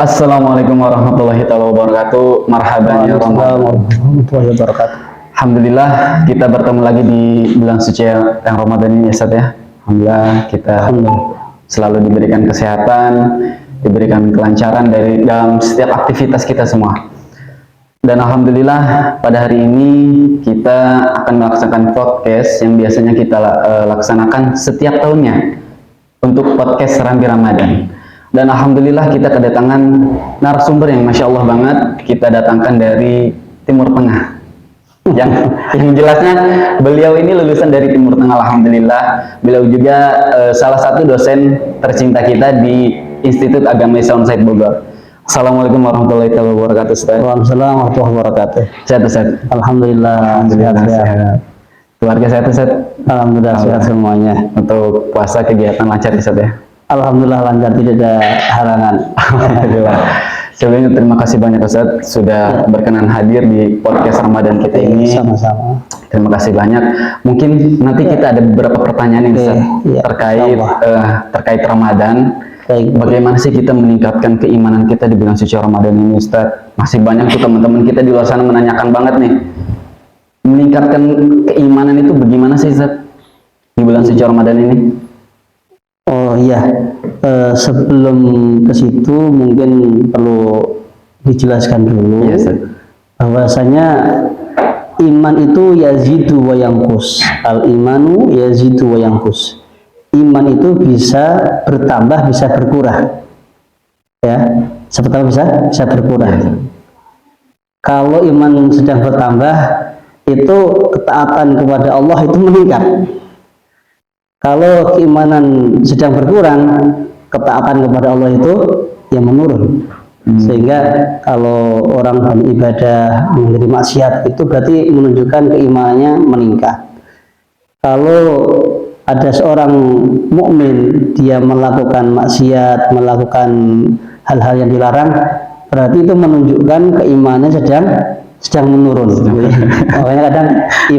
Assalamualaikum warahmatullahi wabarakatuh. Marhaban ya Ramadan. Warahmatullahi wabarakatuh. Alhamdulillah kita bertemu lagi di bulan suci yang Ramadan ini ya Ustaz ya. Alhamdulillah kita selalu diberikan kesehatan, diberikan kelancaran dalam setiap aktivitas kita semua. Dan Alhamdulillah pada hari ini kita akan melaksanakan podcast yang biasanya kita laksanakan setiap tahunnya untuk podcast Serambi Ramadan. Dan Alhamdulillah kita kedatangan narasumber yang Masya Allah banget, kita datangkan dari Timur Tengah. Yang jelasnya beliau ini lulusan dari Timur Tengah, Alhamdulillah. Beliau juga salah satu dosen tercinta kita di Institut Agama Islam Said Bogor. Assalamualaikum warahmatullahi wabarakatuh. Waalaikumsalam warahmatullahi wabarakatuh. Sehat Ustaz? Alhamdulillah sehat. Keluarga sehat Ustaz? Alhamdulillah sehat semuanya. Untuk puasa kegiatan lancar Ustaz ya? Alhamdulillah lancar, tidak ada halangan. Alhamdulillah. Sebelumnya terima kasih banyak Ustaz sudah berkenan hadir di podcast Ramadan kita ini. Sama-sama. Terima kasih banyak. Mungkin nanti kita ada beberapa pertanyaan yang Ustaz terkait Ramadan. Bagaimana sih kita meningkatkan keimanan kita di bulan suci Ramadan ini Ustaz? Masih banyak tuh teman-teman kita di luar sana menanyakan banget nih. Meningkatkan keimanan itu bagaimana sih Ustaz di bulan suci Ramadan ini? Oh iya, sebelum ke situ mungkin perlu dijelaskan dulu bahwasanya iman itu yazidu wa yanqus. Al imanu yazidu wa yanqus. Iman itu bisa bertambah, bisa berkurang. Ya, seperti bisa berkurang. Kalau iman sedang bertambah, itu ketaatan kepada Allah itu meningkat. Kalau keimanan sedang berkurang, ketaatan kepada Allah itu yang menurun. Sehingga kalau orang beribadah menjadi maksiat itu berarti menunjukkan keimanannya meningkat. Kalau ada seorang mukmin dia melakukan maksiat, melakukan hal-hal yang dilarang, berarti itu menunjukkan keimanannya sedang menurun. Makanya kadang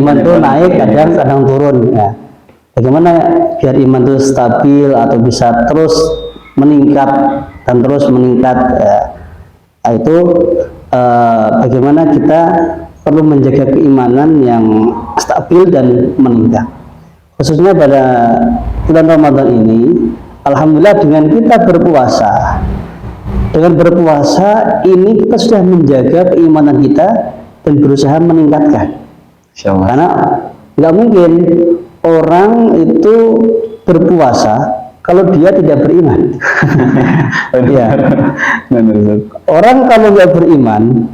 iman itu naik, kadang turun. Ya. Bagaimana biar iman itu stabil atau bisa terus meningkat dan terus meningkat? Itu bagaimana kita perlu menjaga keimanan yang stabil dan meningkat. Khususnya pada bulan Ramadan ini, alhamdulillah dengan kita berpuasa. Dengan berpuasa ini kita sudah menjaga keimanan kita dan berusaha meningkatkan. Karena nggak mungkin orang itu berpuasa kalau dia tidak beriman. Ya. Orang kalau nggak beriman,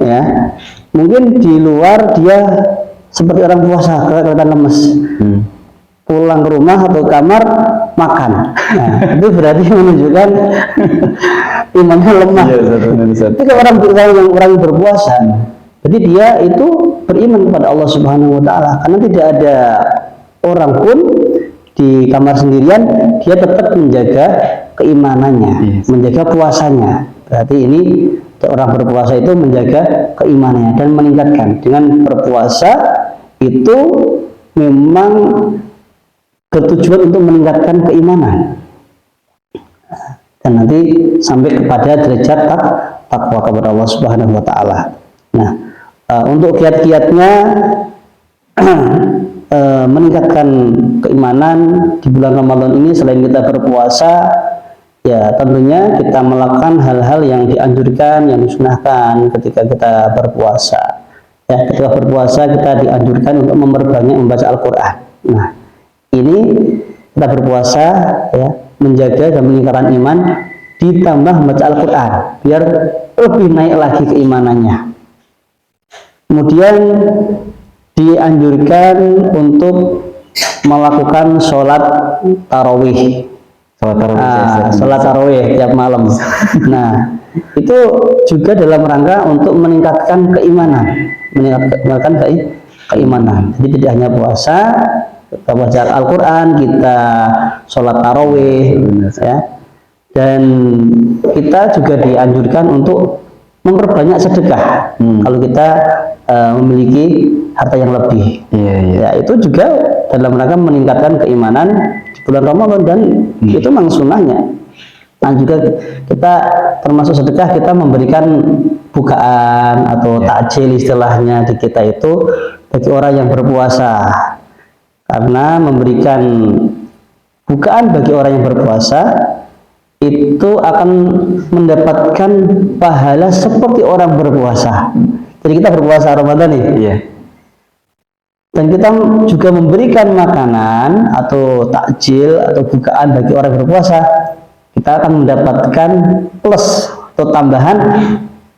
ya mungkin di luar dia seperti orang puasa, kelihatan lemes. Pulang ke rumah atau kamar makan. Nah, itu berarti menunjukkan imannya lemah. Tapi kalau orang berpuasa, jadi dia itu beriman kepada Allah Subhanahu Wa Taala. Karena tidak ada orang pun di kamar sendirian, dia tetap menjaga keimanannya, menjaga puasanya. Berarti ini orang berpuasa itu menjaga keimanannya dan meningkatkan. Dengan berpuasa itu memang bertujuan untuk meningkatkan keimanan dan nanti sampai kepada derajat takwa kepada Allah Subhanahu Wa Taala. Nah, untuk kiat-kiatnya meningkatkan keimanan di bulan Ramadan ini, selain kita berpuasa, ya tentunya kita melakukan hal-hal yang dianjurkan, yang disunahkan ketika kita berpuasa. Ya, ketika berpuasa kita dianjurkan untuk memperbanyak membaca Al-Quran. Nah, ini kita berpuasa ya menjaga dan meningkatkan iman, ditambah membaca Al-Quran biar lebih naik lagi keimanannya. Kemudian dianjurkan untuk melakukan sholat tarawih. Sholat tarawih tiap malam. Nah, itu juga dalam rangka untuk meningkatkan keimanan, meningkatkan keimanan. Jadi tidak hanya puasa, kita baca Al-Quran, kita sholat tarawih, ya. Dan kita juga dianjurkan untuk memperbanyak sedekah. Kalau kita memiliki harta yang lebih, ya itu juga dalam rangka meningkatkan keimanan di bulan Ramadan, dan itu memang sunnahnya. Nah juga kita termasuk sedekah, kita memberikan bukaan atau takjil istilahnya di kita itu bagi orang yang berpuasa, karena memberikan bukaan bagi orang yang berpuasa itu akan mendapatkan pahala seperti orang berpuasa. Jadi kita berpuasa Ramadan nih, Iya. dan kita juga memberikan makanan atau takjil atau bukaan bagi orang yang berpuasa, kita akan mendapatkan plus atau tambahan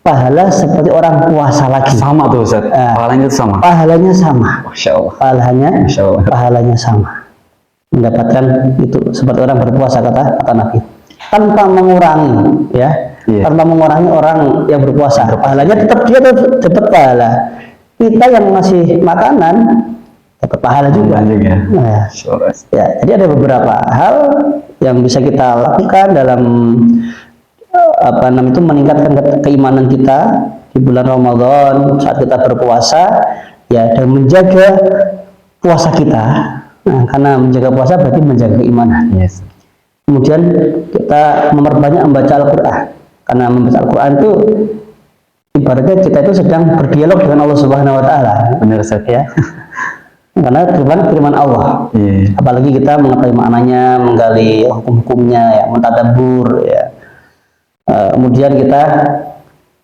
pahala seperti orang puasa lagi. Sama tuh Ustaz. Pahalanya itu sama. Pahalanya sama. Masya Allah. Pahalanya, Masya Allah. pahalanya sama. Mendapatkan itu seperti orang berpuasa, kata Nabi. Tanpa mengurangi, ya, tanpa mengurangi orang yang berpuasa. Pahalanya tetap dia dapat pahala. Kita yang ngasih makanan dapat pahala juga. Nah, ya, jadi ada beberapa hal yang bisa kita lakukan dalam itu meningkatkan keimanan kita di bulan Ramadan saat kita berpuasa, ya, dan menjaga puasa kita. Nah, karena menjaga puasa berarti menjaga keimanan. Yes. Kemudian kita memperbanyak membaca Al-Quran, karena membaca Al-Quran itu ibaratnya kita itu sedang berdialog dengan Allah Subhanahu Wa Taala. Benar Ustaz Ya. Karena firman Allah. Apalagi kita mengetahui maknanya, menggali hukum-hukumnya, ya, mentadabbur, ya. Kemudian kita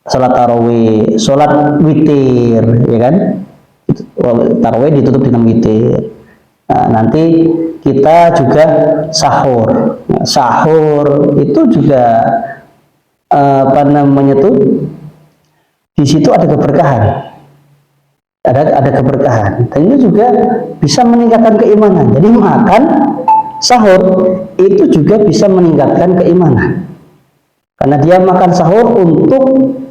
sholat tarawih, sholat witir, ya kan? Tarawih ditutup dengan witir. Nah, nanti kita juga sahur. Nah, sahur itu juga di situ ada keberkahan. Ada keberkahan. Dan ini juga bisa meningkatkan keimanan. Jadi makan sahur itu juga bisa meningkatkan keimanan. Karena dia makan sahur untuk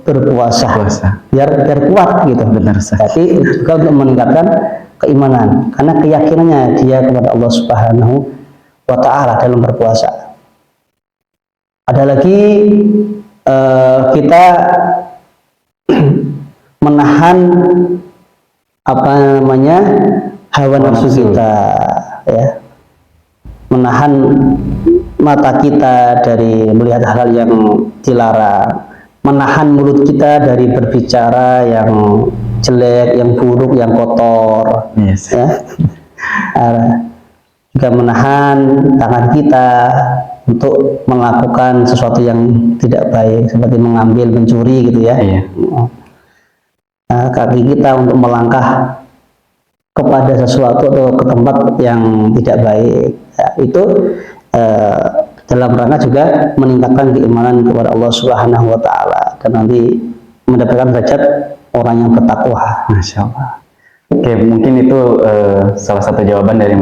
berpuasa, biar kuat gitu. Benar. Tapi itu juga untuk meningkatkan keimanan, karena keyakinannya dia kepada Allah Subhanahu Wa Taala dalam berpuasa. Ada lagi kita menahan hawa nafsu kita, ya, menahan mata kita dari melihat hal yang dilarang, menahan mulut kita dari berbicara yang jelek, yang buruk, yang kotor. Yes. Ya. Juga menahan tangan kita untuk melakukan sesuatu yang tidak baik, seperti mengambil, mencuri gitu ya. Iya. Nah, kaki kita untuk melangkah kepada sesuatu atau ke tempat yang tidak baik. Ya, itu dalam rangka juga meningkatkan keimanan kepada Allah Subhanahu Wa Taala, dan nanti mendapatkan derajat orang yang bertakwa. Masya Allah. Oke, mungkin itu salah satu jawaban dari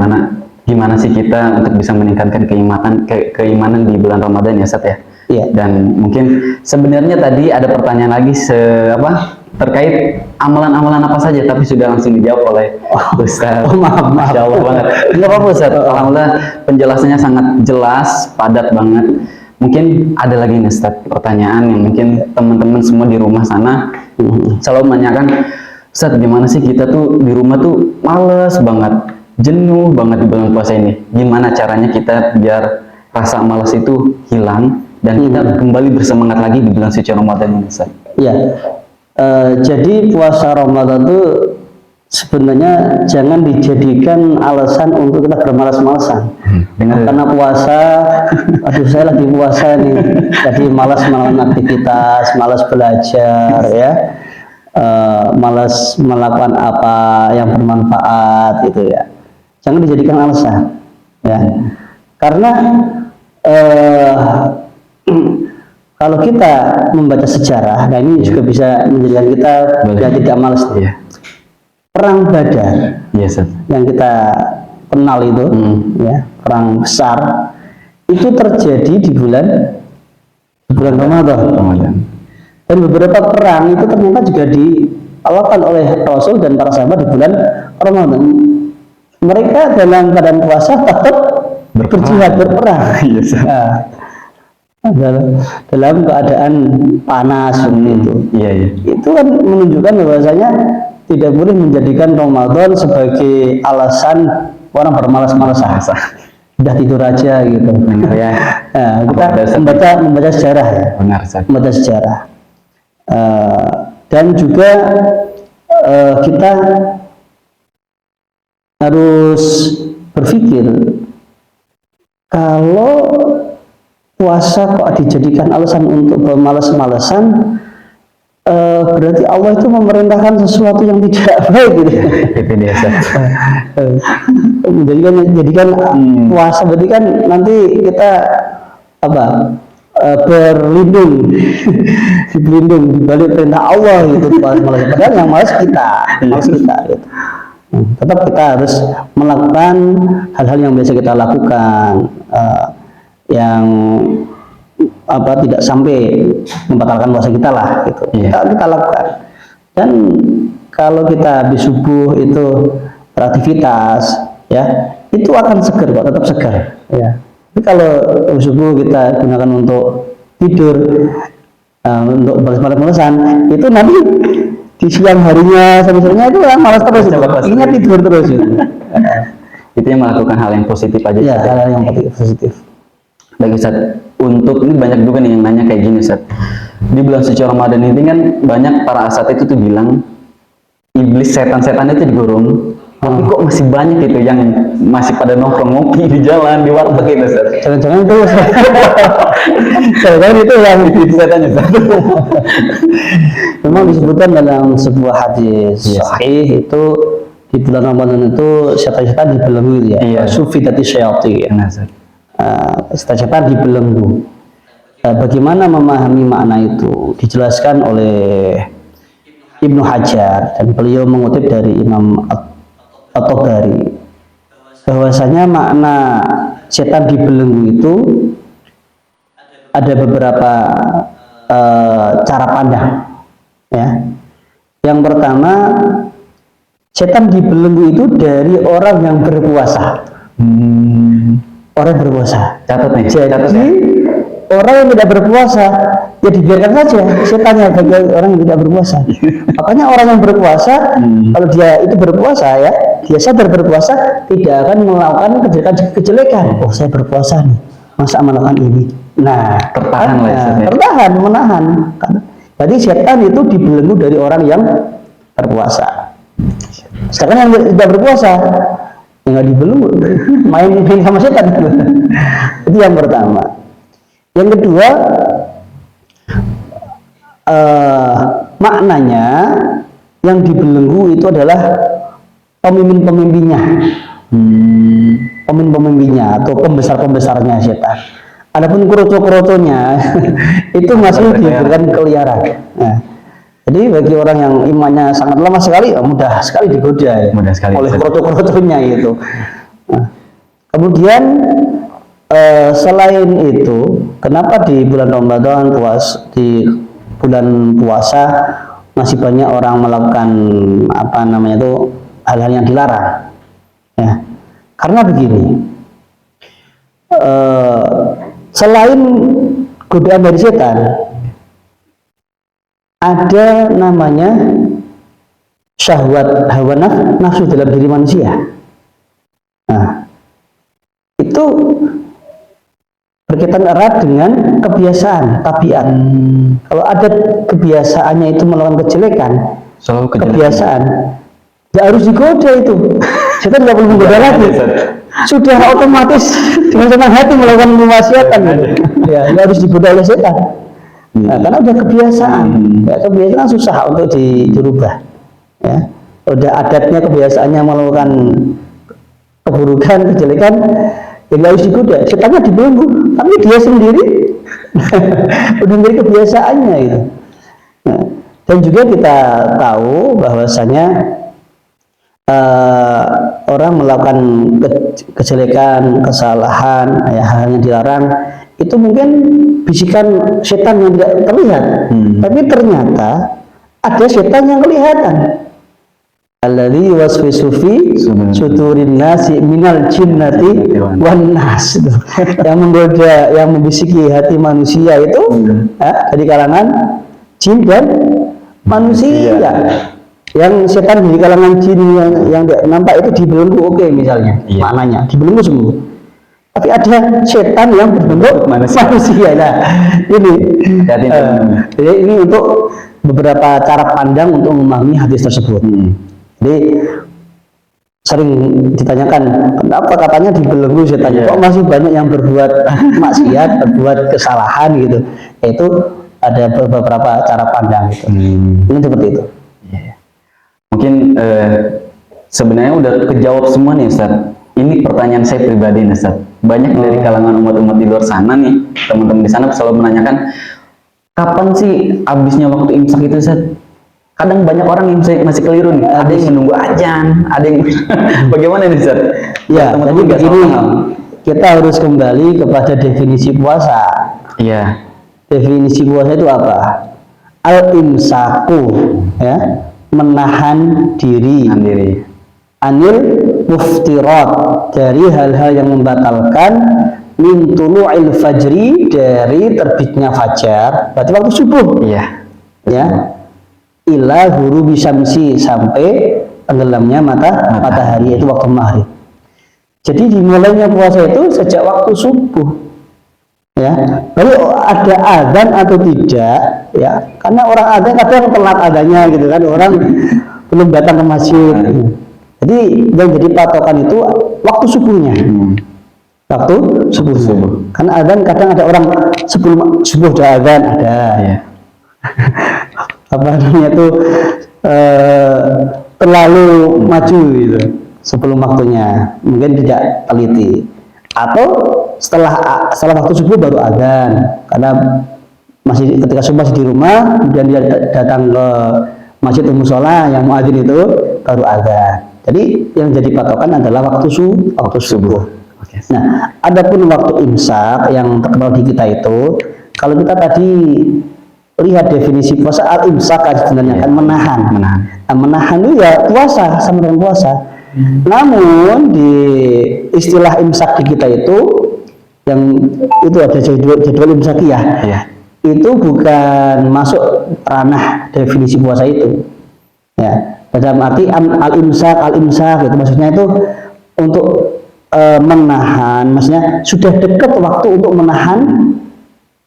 gimana sih kita untuk bisa meningkatkan keimanan di bulan Ramadan ya Ustaz ya. Iya. Dan mungkin sebenarnya tadi ada pertanyaan lagi terkait amalan-amalan apa saja, tapi sudah langsung dijawab oleh Ustaz. Maaf. Masya Allah banget. Tidak apa-apa Ustaz. Alhamdulillah penjelasannya sangat jelas, padat banget. Mungkin ada lagi nih Ustaz pertanyaan yang mungkin teman-teman semua di rumah sana selalu menanyakan, Ustaz, gimana sih kita tuh di rumah tuh males banget, jenuh banget di bulan puasa ini. Gimana caranya kita biar rasa malas itu hilang dan kita kembali bersemangat lagi di bulan suci Ramadan ini, Ustaz? Ya, jadi puasa Ramadan itu sebenarnya jangan dijadikan alasan untuk kita bermalas-malasan. Karena puasa, aduh saya lagi puasa nih, jadi malas melakukan aktivitas, malas belajar, ya, malas melakukan apa yang bermanfaat gitu ya. Jangan dijadikan alasan, ya. Karena kalau kita membaca sejarah, nah ini juga bisa menjadikan kita biar tidak malas. Ya. Perang Badar, yang kita kenal itu, ya, perang besar, itu terjadi di bulan Ramadan. Dan beberapa perang itu ternyata juga dilakukan oleh Rasul dan para sahabat di bulan Ramadan. Mereka dalam keadaan puasa tetap berjihad, berperang. Dalam keadaan panas itu. Itu kan menunjukkan bahwasanya tidak boleh menjadikan Ramadan sebagai alasan orang bermalas-malasan. udah tidur aja gitu. Benar ya. Nah, kita Apa dasar? membaca sejarah ya, Benar, Ustaz. membaca sejarah. Dan juga kita harus berpikir, kalau puasa kok dijadikan alasan untuk bermalas-malasan, berarti Allah itu memerintahkan sesuatu yang tidak baik gitu. Itu dia, Ustaz. Jadikan puasa berarti kan nanti kita apa, berlindung berlindung di balik perintah Allah gitu. Padahal yang malas kita gitu. Tetap kita harus melakukan hal-hal yang biasa kita lakukan, yang apa, tidak sampai membatalkan puasa kita lah gitu. Kita lakukan. Dan kalau kita habis subuh itu beraktivitas ya, itu akan segar kok, tetap segar ya. Tapi kalau habis subuh kita gunakan untuk tidur, untuk balas-balasan, itu nanti di siang harinya sampai sorenya itu malas terus, ingat tidur terus gitu. Itu yang melakukan hal yang positif aja. Ya, hal yang positif. Baik, Ustaz, untuk ini banyak juga nih yang nanya kayak gini, Ustaz. Di bulan suci Ramadan ini kan banyak para asat itu tuh bilang iblis, setan-setan itu digorong, tapi kok masih banyak itu yang masih pada nongkrong ngopi di jalan, di warteg itu, Ustaz. Jangan-jangan itu jangan itu yang Itu setan, Ustaz. memang disebutkan dalam sebuah hadis sahih itu di bulan Ramadan itu setan-setan dibelenggu ya. Sufidati syayatin. Nah, Ustaz. Setan-setan dibelenggu. Bagaimana memahami makna itu dijelaskan oleh Ibnu Hajar, dan beliau mengutip dari Imam At-Tabari bahwasanya makna setan dibelenggu itu ada beberapa cara pandang ya. Yang pertama, setan dibelenggu itu dari orang yang berpuasa. Orang yang berpuasa. Catat nih. Jadi orang yang tidak berpuasa ya dibiarkan saja setannya bagi orang yang tidak berpuasa. Makanya orang yang berpuasa, kalau dia itu berpuasa ya, dia sadar berpuasa, tidak akan melakukan kejelekan. Oh, saya berpuasa nih, masa melakukan ini. Nah, tertahan lah ya. Tertahan, menahan. Jadi setan itu dibelenggu dari orang yang berpuasa. Sedangkan yang tidak berpuasa nggak dibelenggu, main sama setan. Itu yang pertama. Yang kedua, maknanya yang dibelenggu itu adalah pemimpin-pemimpinnya, pemimpin-pemimpinnya atau pembesar-pembesarnya setan. Adapun kroco-kroconya itu masih diberikan keliaran. Nah, jadi bagi orang yang imannya sangat lemah sekali, mudah sekali digoda oleh kroco-kroconya itu. Nah, kemudian selain itu, kenapa di bulan Ramadan di bulan puasa masih banyak orang melakukan apa namanya itu hal-hal yang dilarang? Ya, karena begini, selain godaan dari setan, ada namanya syahwat, hawa nafsu dalam diri manusia. Nah, itu berkaitan erat dengan kebiasaan, tabiat. Kalau ada kebiasaannya itu melakukan kejelekan, kebiasaan, ya harus digoda itu. Setan tidak perlu menggoda lagi. Sudah otomatis dengan senang hati melakukan kemaksiatan. Ya, harus digoda oleh setan. Nah, karena udah kebiasaan. Ya, kebiasaan susah untuk dirubah. Ya, udah adatnya, kebiasaannya melakukan keburukan, kejelekan. Jadi harus digoda, setannya dibelenggu, tapi dia sendiri udah menjadi kebiasaannya itu. Nah, dan juga kita tahu bahwasanya orang melakukan kejelekan, kesalahan, ya, hal yang dilarang, itu mungkin bisikan setan yang tidak terlihat, tapi ternyata ada setan yang kelihatan. Alladzi waswisu fi suturin nasi minal jinnati wan nas. Yang menggoda, yang membisiki hati manusia itu dari kalangan jin dan manusia. Yang setan dari kalangan jin yang nampak itu dibelenggu, oke, misalnya maknanya dibelenggu semua. tapi ada setan yang berbentuk manusia. Nah, ini jadi ini untuk beberapa cara pandang untuk memahami hadis tersebut. Jadi sering ditanyakan, kenapa katanya dibelenggu setannya, kok masih banyak yang berbuat maksiat, berbuat kesalahan gitu. Itu ada beberapa cara pandang gitu. Ini seperti itu. Mungkin sebenarnya udah kejawab semua nih Ustaz. Ini pertanyaan saya pribadi nih Ustaz. Banyak dari kalangan umat-umat di luar sana nih, teman-teman di sana selalu menanyakan, kapan sih habisnya waktu imsak itu Ustaz? Kadang banyak orang yang masih keliru nih. Ada yang menunggu ajan, ada yang bagaimana nih Ustaz? Ya, jadi begini, kita harus kembali kepada definisi puasa. Iya. Definisi puasa itu apa? Al-imsaku, ya, menahan diri. Anil muftirat, dari hal-hal yang membatalkan. Min tulu'il fajri, dari terbitnya fajar, berarti waktu subuh. Iya. Ya. Ila ghurubi syamsi, sampai tenggelamnya matahari, itu waktu maghrib. Jadi dimulainya puasa itu sejak waktu subuh. Ya, lalu ada azan atau tidak? Ya, karena orang azan kadang telat adanya gitu kan, orang belum datang ke masjid. Jadi yang jadi patokan itu waktu subuhnya. Waktu subuh. Karena azan kadang ada orang sebelum subuh udah azan ada. Iya. Apa namanya itu terlalu maju gitu sebelum waktunya, mungkin tidak teliti, atau setelah waktu subuh baru azan karena masih ketika subuh masih di rumah, kemudian dia datang ke masjid musola yang muadzin itu baru azan. Jadi yang jadi patokan adalah waktu subuh. Nah, adapun waktu imsak yang terkenal di kita itu, kalau kita tadi lihat definisi puasa, al-imsak sebenarnya kan menahan. Nah, menahan itu ya puasa, sama dengan puasa. Namun di istilah imsak di kita itu, yang itu ada jadwal imsakiyah. Itu bukan masuk ranah definisi puasa itu. Ya, dalam arti al-imsak itu maksudnya itu untuk menahan, maksudnya sudah dekat waktu untuk menahan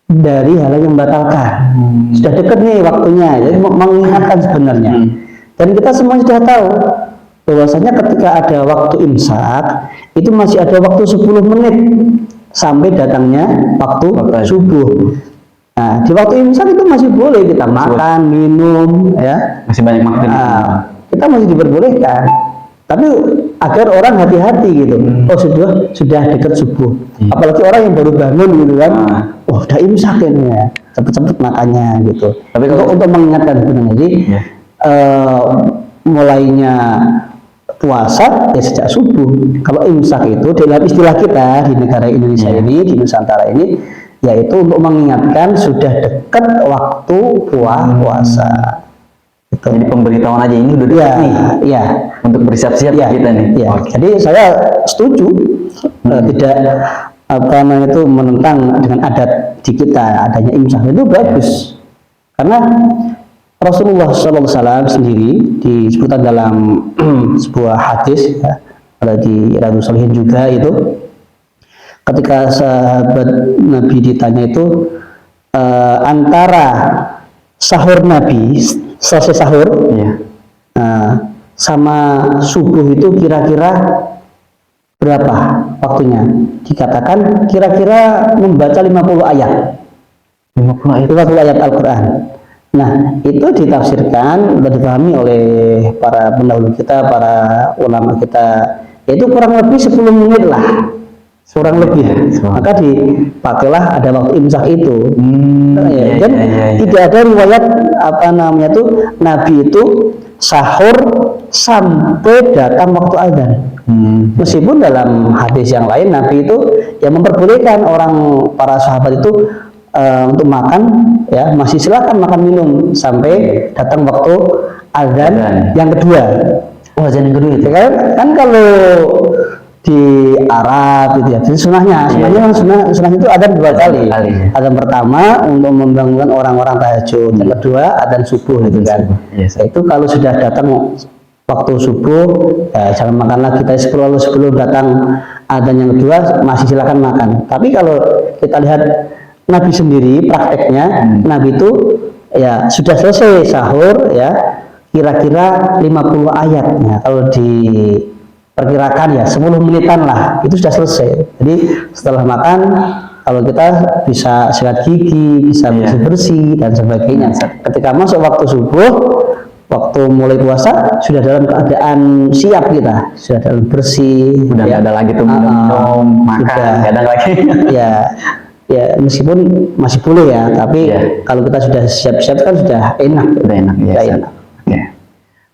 dari hal yang membatalkan. Sudah dekat nih waktunya, jadi mengingatkan sebenarnya. Dan kita semua sudah tahu bahwasanya ketika ada waktu imsak itu masih ada waktu 10 menit sampai datangnya waktu subuh. Nah, di waktu imsak itu masih boleh kita makan, minum, ya. Masih banyak makan. Kita masih diperbolehkan. Tapi agar orang hati-hati gitu. Oh, sudah dekat subuh. Apalagi orang yang baru bangun gitu kan. Oh, udah imsak ini ya. Cepet-cepet makannya gitu. Tapi untuk mengingatkan sebenarnya, jadi mulainya puasa ya sejak subuh. Kalau imsak itu dalam istilah kita di negara Indonesia ini, di Nusantara ini, yaitu untuk mengingatkan sudah dekat waktu puasa. Gitu. Jadi pemberitahuan aja ini udah dekat nih. Iya. Untuk bersiap-siap kita nih. Iya. Jadi saya setuju tidak itu menentang dengan adat di kita adanya imsak, itu bagus. Karena Rasulullah SAW sendiri disebutkan dalam sebuah hadis, ya, ada di Riyadhus Shalihin juga itu, ketika sahabat Nabi ditanya itu antara sahur Nabi, selesai sahur, sama subuh itu kira-kira berapa waktunya? Dikatakan kira-kira membaca 50 ayat. 50 ayat Al-Quran. Nah, itu ditafsirkan dan dipahami oleh para pendahulu kita, para ulama kita, yaitu kurang lebih 10 menit lah, kurang lebih. Maka dipakailah ada waktu imsak itu. Dan tidak ada riwayat Nabi itu sahur sampai datang waktu azan. Meskipun dalam hadis yang lain Nabi itu yang memperbolehkan para sahabat itu untuk makan, ya, masih silakan makan minum sampai datang waktu azan yang kedua. Oh, azan yang kedua itu kan kalau di Arab gitu ya, jadi sunahnya itu ada 2 kali. Azan pertama untuk membangunkan orang-orang tahajud, yang kedua azan subuh gitu kan. Itu kalau sudah datang waktu subuh, ya, jangan makan lagi. Tapi sebelum datang adzan yang kedua masih silakan makan. Tapi kalau kita lihat Nabi sendiri prakteknya, Nabi itu ya sudah selesai sahur ya kira-kira 50 ayat. Nah, kalau diperkirakan ya 10 menitan lah itu sudah selesai. Jadi setelah makan kalau kita bisa sikat gigi, bisa bersih-bersih dan sebagainya. Ketika masuk waktu subuh, waktu mulai puasa sudah dalam keadaan siap kita, sudah dalam bersih, Udah nggak ada lagi tuh minum, makan, nggak ada lagi. ya meskipun masih boleh ya, tapi kalau kita sudah siap-siap kan sudah enak. Udah enak ya. Sudah enak. Oke.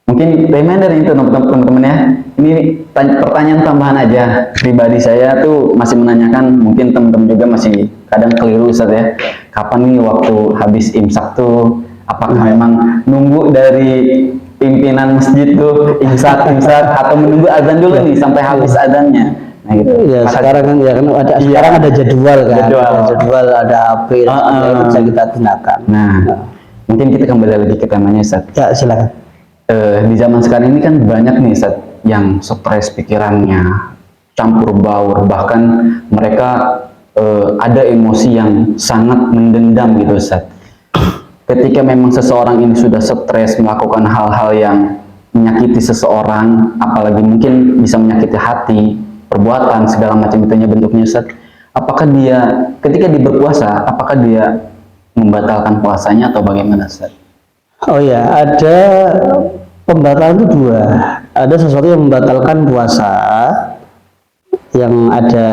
Mungkin reminder itu teman-teman ya. Ini pertanyaan tambahan aja. Pribadi saya tuh masih menanyakan, mungkin teman-teman juga masih kadang keliru Ustaz ya. Kapan nih waktu habis imsak tuh? Apakah memang nunggu dari pimpinan masjid tuh imsak atau menunggu azan dulu nih sampai habis azannya? Nah gitu. Ya sekarang kan ya kan ada sekarang ada jadwal kan, ada jadwal, ada HP, itu bisa kita gunakan. Nah, mungkin kita kembali lagi ke temanya Ustaz. Ya silakan. Di zaman sekarang ini kan banyak nih Ustaz yang stres pikirannya, campur baur, bahkan mereka ada emosi yang sangat mendendam gitu Ustaz. Ketika memang seseorang ini sudah stres melakukan hal-hal yang menyakiti seseorang, apalagi mungkin bisa menyakiti hati, perbuatan segala macam itunya bentuknya Ustaz. Apakah dia ketika dia berpuasa, apakah dia membatalkan puasanya atau bagaimana Ustaz? Oh ya, ada pembatalan itu dua. Ada sesuatu yang membatalkan puasa yang ada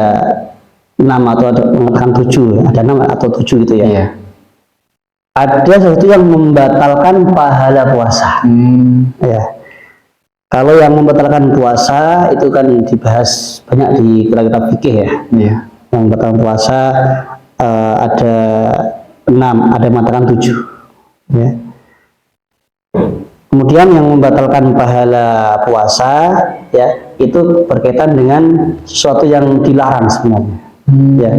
6 atau ada mengatakan 7, ada 6 atau 7 gitu ya. Iya. Ada sesuatu yang membatalkan pahala puasa. Ya. Kalau yang membatalkan puasa itu kan dibahas banyak di kitab fikih ya. Iya. Yang membatalkan puasa ada 6, ada yang mengatakan 7. Ya. Kemudian yang membatalkan pahala puasa ya itu berkaitan dengan sesuatu yang dilarang sebenarnya. Ya,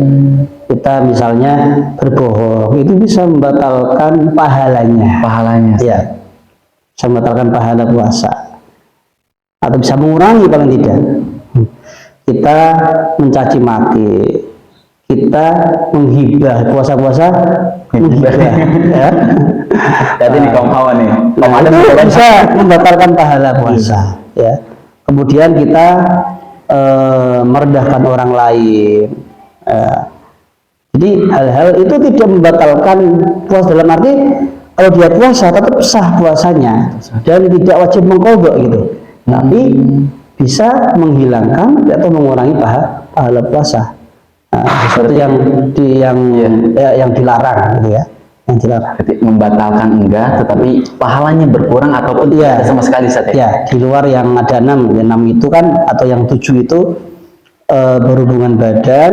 kita misalnya berbohong itu bisa membatalkan pahalanya. Ya, bisa membatalkan pahala puasa atau bisa mengurangi paling tidak. Kita mencaci maki, kita menghibah, puasa-puasa menghibah. Ya. Jadi nih kaum hawa nih. Nah, itu bisa membatalkan pahala puasa. Ya. Kemudian kita merendahkan orang lain. Jadi hal-hal itu tidak membatalkan puasa dalam arti kalau dia puasa tetap sah puasanya dan tidak wajib mengqadha gitu. Tapi bisa menghilangkan atau mengurangi pahala puasa. Sesuatu yang dilarang gitu ya. Yang dilarang. Jadi membatalkan enggak, tetapi pahalanya berkurang ataupun tidak ada sama sekali Ustaz ya. Ya, di luar yang ada 6, yang 6 itu kan atau yang 7 itu berhubungan badan,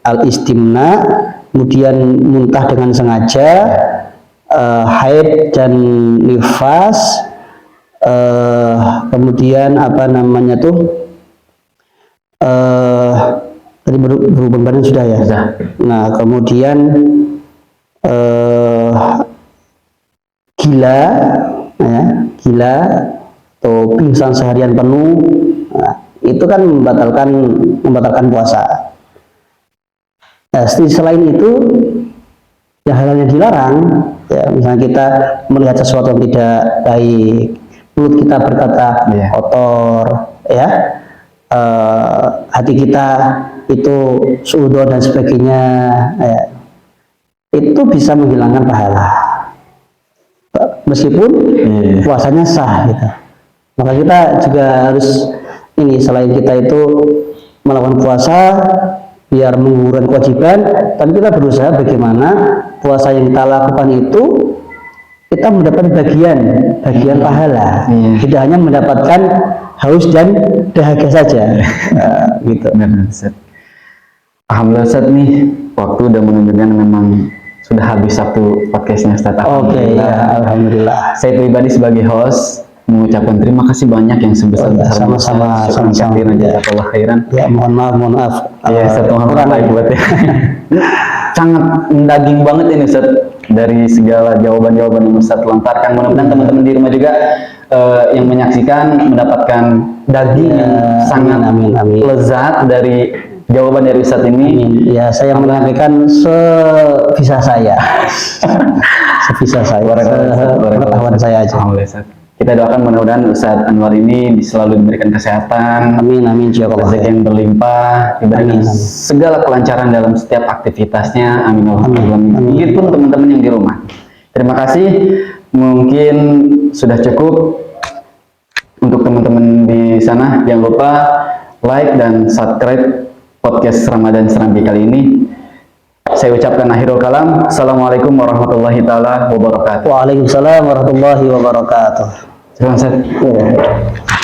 al-istimna, kemudian muntah dengan sengaja, haid dan nifas, kemudian apa namanya tuh tadi berhubungan badan sudah ya. Nah kemudian gila, ya, gila atau pingsan seharian penuh, nah, itu kan membatalkan puasa. Nah, selain itu, ya hal yang dilarang, ya misalnya kita melihat sesuatu yang tidak baik, mulut kita berkata kotor, ya, hati kita itu suudzon dan sebagainya, ya, itu bisa menghilangkan pahala, meskipun puasanya sah, gitu. Maka kita juga harus ini selain kita itu melakukan puasa biar menggugurkan kewajiban, tapi kita berusaha bagaimana puasa yang kita lakukan itu kita mendapat bagian pahala, tidak hanya mendapatkan haus dan dahaga saja. Gitu. Alhamdulillah Ustaz nih, waktu udah menunjukkan memang sudah habis satu podcastnya Ustaz. Oke, ya, alhamdulillah. Saya pribadi sebagai host mengucapkan terima kasih banyak yang sebesar-besarnya. Sama-sama. Jazakallah khairan. Ya, mohon maaf. Ya, satu hal lagi buat ya. Sangat mendaging banget ini Ustaz dari segala jawaban-jawaban yang Ustaz lontarkan. Mudah-mudahan teman-teman di rumah juga yang menyaksikan mendapatkan daging Ya, yang sangat amin, amin. lezat dari jawaban dari Ustadz ini. Ya, saya menyampaikan sebisa saya. Sebisa saya. Pengetahuan saya aja. Alhamdulillah, Ustadz. Kita doakan mudah-mudahan Ustadz Anwar ini selalu diberikan kesehatan, Amin, amin, ya Allah. rezeki yang berlimpah, diberikan Amin, amin. segala kelancaran dalam setiap aktivitasnya. Amin. Amin. Begitupun teman-teman yang di rumah. Terima kasih. Mungkin sudah cukup untuk teman-teman di sana. Jangan lupa like dan subscribe podcast Ramadan Serambi kali ini. Saya ucapkan akhirul kalam. Assalamualaikum warahmatullahi taala wabarakatuh. Waalaikumsalam warahmatullahi wabarakatuh. Terima kasih.